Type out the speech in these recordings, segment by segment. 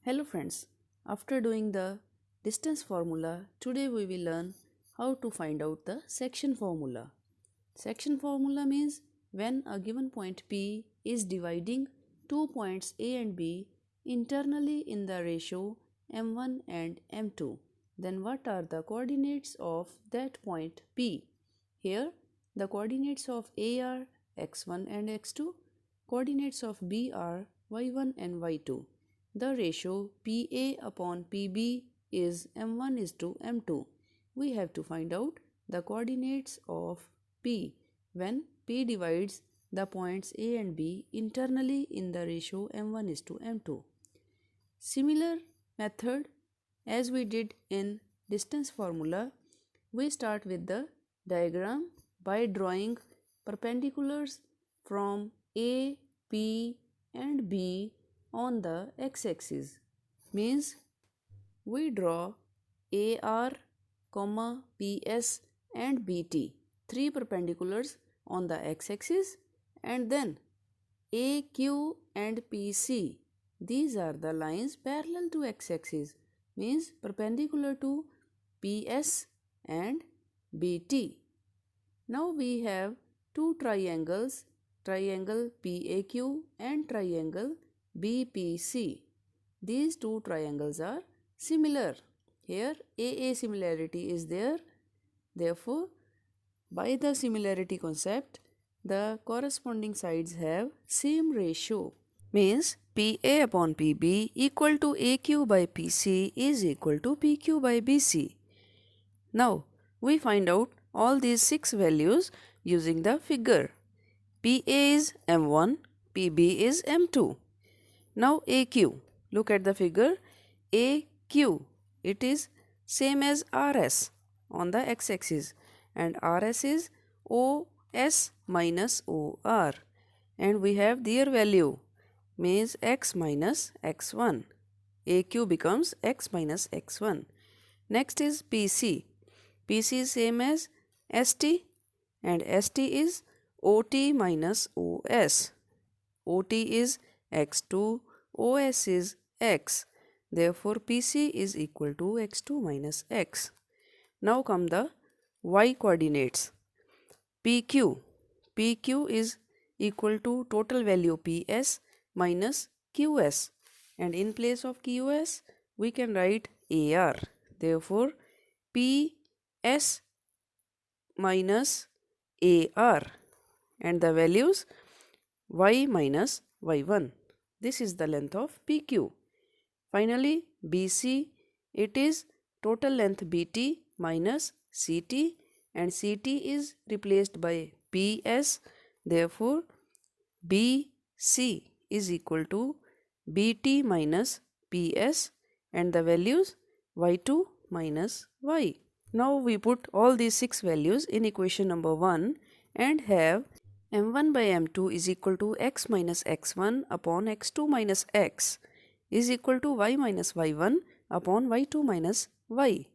Hello friends, after doing the distance formula, today we will learn how to find out the section formula. Section formula means when a given point P is dividing two points A and B internally in the ratio m1 and m2, then what are the coordinates of that point P? Here the coordinates of A are x1 and x2, coordinates of B are y1 and y2. The ratio PA upon PB is m1 is to m2. We have to find out the coordinates of P when P divides the points A and B internally in the ratio m1 is to m2. Similar method as we did in distance formula, we start with the diagram by drawing perpendiculars from A, P and B on the x-axis. Means we draw AR, PS and BT, three perpendiculars on the x-axis, and then AQ and PC. These are the lines parallel to x-axis, means perpendicular to PS and BT. Now we have two triangles, triangle PAQ and triangle BPC. These two triangles are similar. Here AA similarity is there. Therefore, by the similarity concept, the corresponding sides have same ratio. Means PA upon PB equal to AQ by PC is equal to PQ by BC. Now, we find out all these six values using the figure. PA is M1, PB is M2. Now AQ, look at the figure. AQ, it is same as RS on the x-axis, and RS is OS minus OR, and we have their value, means x minus x1. AQ becomes x minus x1. Next is PC. PC is same as ST, and ST is OT minus OS. OT is x2, OS is x. Therefore, PC is equal to x2 minus x. Now come the y coordinates. PQ. PQ is equal to total value PS minus QS. And in place of QS, we can write AR. Therefore, PS minus AR. And the values y minus y1. This is the length of PQ. Finally, BC, it is total length BT minus CT, and CT is replaced by PS. Therefore, BC is equal to BT minus PS, and the values y2 minus y. Now we put all these six values in equation number 1 and have m1 by m2 is equal to x minus x1 upon x2 minus x is equal to y minus y1 upon y2 minus y.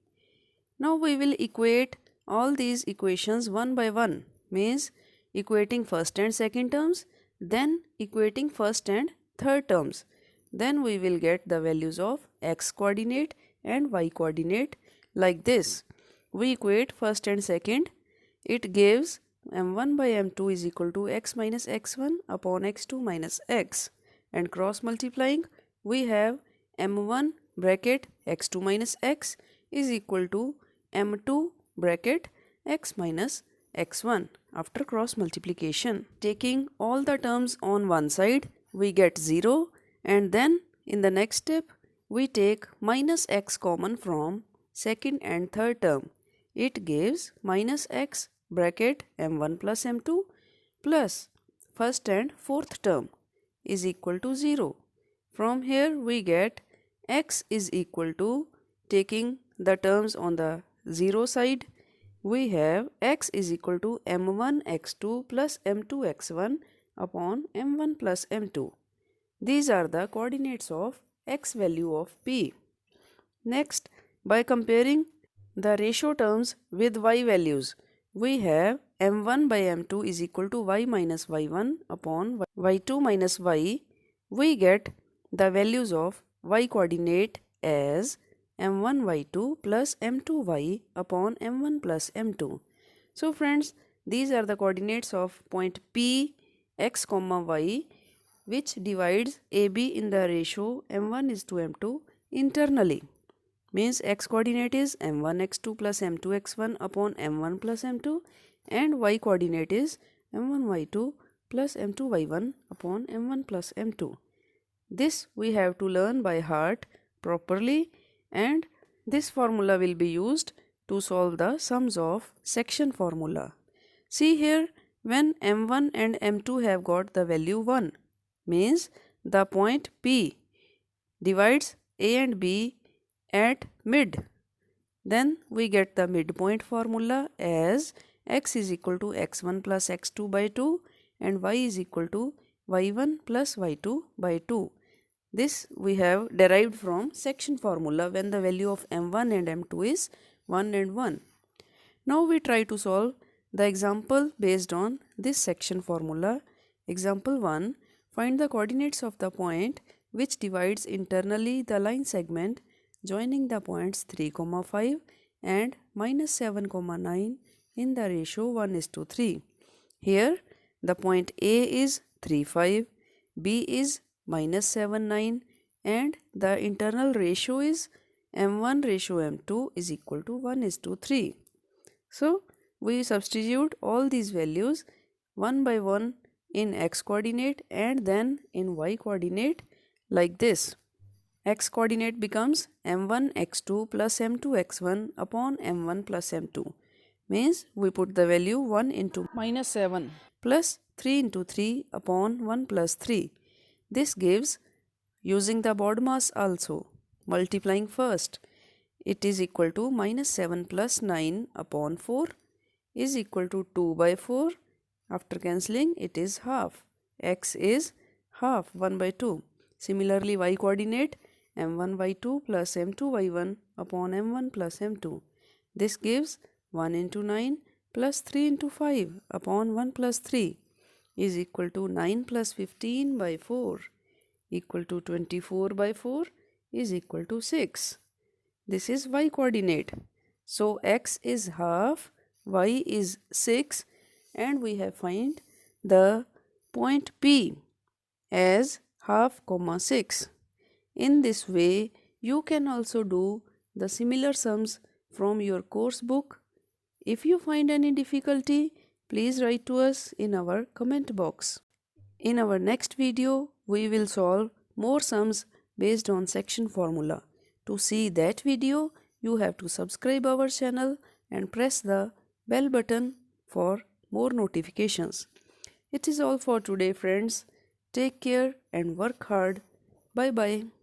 Now we will equate all these equations one by one, means equating first and second terms, then equating first and third terms. Then we will get the values of x coordinate and y coordinate like this. We equate first and second. It gives m1 by m2 is equal to x minus x1 upon x2 minus x, and cross multiplying we have m1 bracket x2 minus x is equal to m2 bracket x minus x1 after cross multiplication. Taking all the terms on one side, we get 0, and then in the next step we take minus x common from second and third term. It gives minus x bracket m1 plus m2 plus first and fourth term is equal to 0. From here we get x is equal to, taking the terms on the 0 side, we have x is equal to m1 x2 plus m2 x1 upon m1 plus m2. These are the coordinates of x value of P. Next, by comparing the ratio terms with y values, we have m1 by m2 is equal to y minus y1 upon y2 minus y. We get the values of y coordinate as m1 y2 plus m2 y upon m1 plus m2. So friends, these are the coordinates of point P x comma y, which divides AB in the ratio m1 is to m2 internally. Means x coordinate is m1 x2 plus m2 x1 upon m1 plus m2, and y coordinate is m1 y2 plus m2 y1 upon m1 plus m2. This we have to learn by heart properly, and this formula will be used to solve the sums of section formula. See here, when m1 and m2 have got the value 1, means the point P divides A and B at mid. Then we get the midpoint formula as x is equal to x1 plus x2 by 2 and y is equal to y1 plus y2 by 2. This we have derived from section formula when the value of m1 and m2 is 1 and 1. Now we try to solve the example based on this section formula. Example 1. Find the coordinates of the point which divides internally the line segment joining the points 3, 5 and minus 7, 9 in the ratio 1:3. Here the point A is 3, 5, B is minus 7, 9 and the internal ratio is m1 ratio m2 is equal to 1:3. So we substitute all these values one by one in x coordinate and then in y coordinate like this. X coordinate becomes m1 x2 plus m2 x1 upon m1 plus m2. Means we put the value 1 into minus 7 plus 3 into 3 upon 1 plus 3. This gives, using the BODMAS also, multiplying first, it is equal to minus 7 plus 9 upon 4 is equal to 2 by 4. After cancelling, it is half. X is half, 1 by 2. Similarly, y coordinate m1 y2 plus m2 y1 upon m1 plus m2. This gives 1 into 9 plus 3 into 5 upon 1 plus 3 is equal to 9 plus 15 by 4 equal to 24 by 4 is equal to 6. This is y coordinate. So x is half, y is 6 and we have find the point P as half, 6. In this way, you can also do the similar sums from your course book. If you find any difficulty, please write to us in our comment box. In our next video, we will solve more sums based on section formula. To see that video, you have to subscribe our channel and press the bell button for more notifications. It is all for today, friends. Take care and work hard. Bye bye.